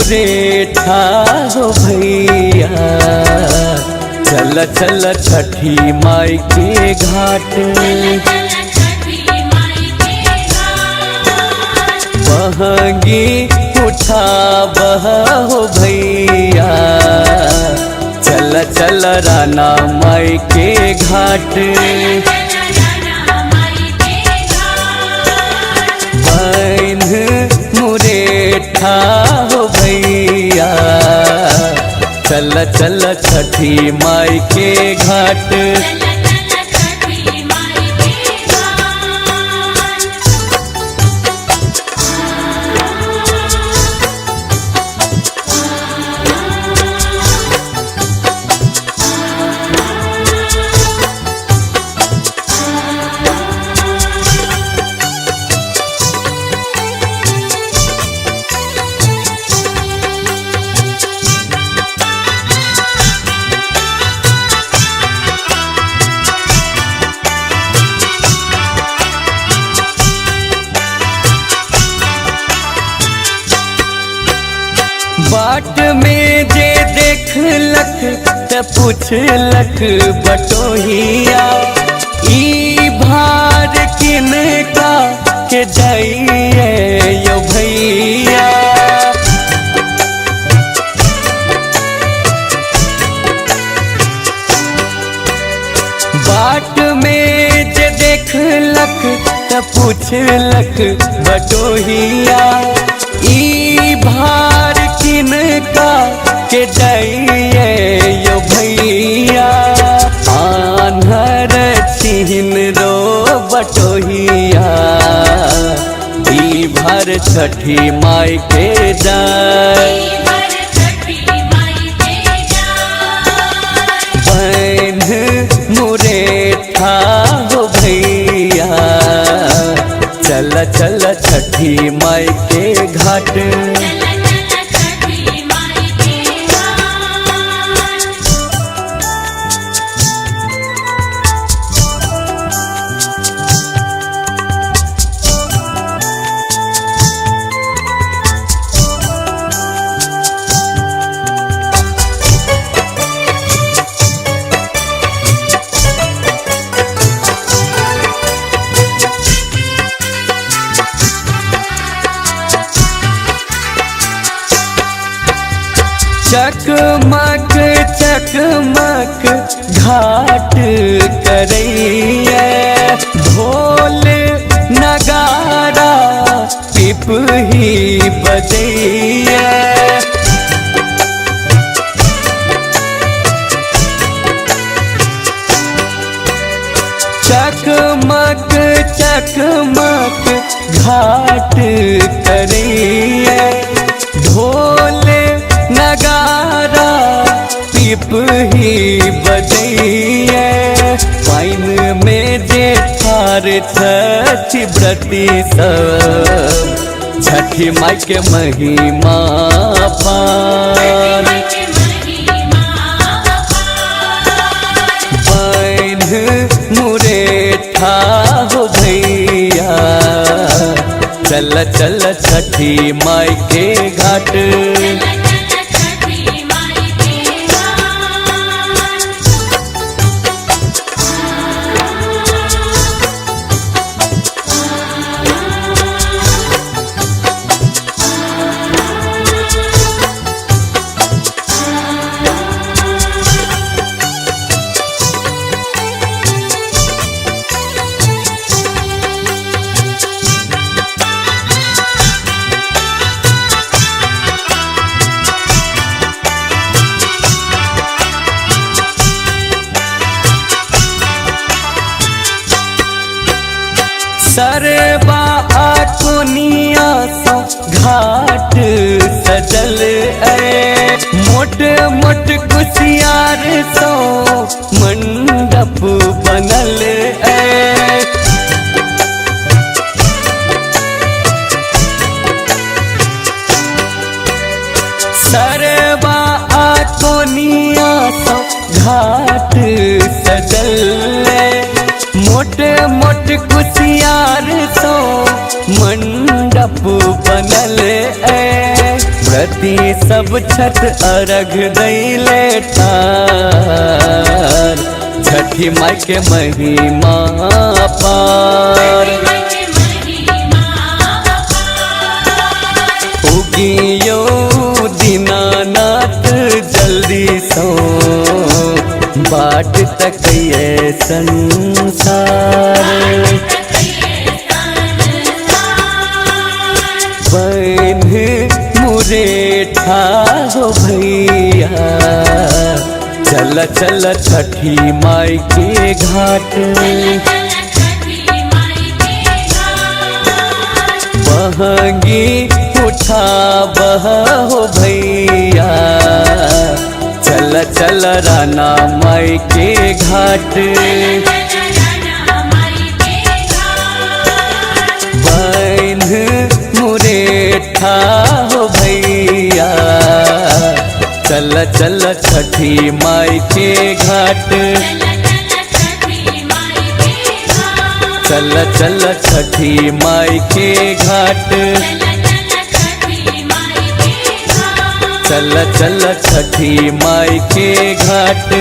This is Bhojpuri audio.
मुरेठा हो भैया, चल चल छठी माई के घाट। बहंगी उठा बहो भैया, चल चल राना माई के घाट। बहन मुरेठा हो भैया, चल चल छठी माई के घाट। बाट में जे देखलक त पूछलक बटोहिया, ई भार किनका के जाइए यो भैया। बाट में जे देखलक त पूछलक बटोहिया, ई भार किनका के जाइए यो भैया। आन्हर छिन रो बटोहिया, ई भर छठी माई के जाय। बहन मुरेठा हो भैया, चल चल छठी माई के घाट। चकमक चकमक घाट करैया, ढोल नगारा पिपही बजैया। चकमक चकमक घाट करैया, ढोल नगारा पिपही बजैया। पाइन में जे ठार छठी व्रती सब, छठी माई के महिमा पार। बहन मुरेठा हो भैया, चल चल छठी माई के घाट। सरबा कोनिया सा घाट सजल है, मोट मोट कुसियार सो मंडप बनल है। सरबा कोनिया सा घाट सजल है, मोट मोट कुसियार सो मंडप रूप बनल प्रति सब छठ अर्घ दैले ठार छठी माई के महिमा पार उगियो दीनानाथ जल्दी सो बाट तक ये संसार बन मुरेठा हो भैया चल चल छठी माई के घाट बहंगी उठा बहो भैया चल चल राना माई के घाट बन मुरेठा हो भैया चल चल छठी माई के घाट चल चल छठी माई के घाट चल चल छठी माई के घाट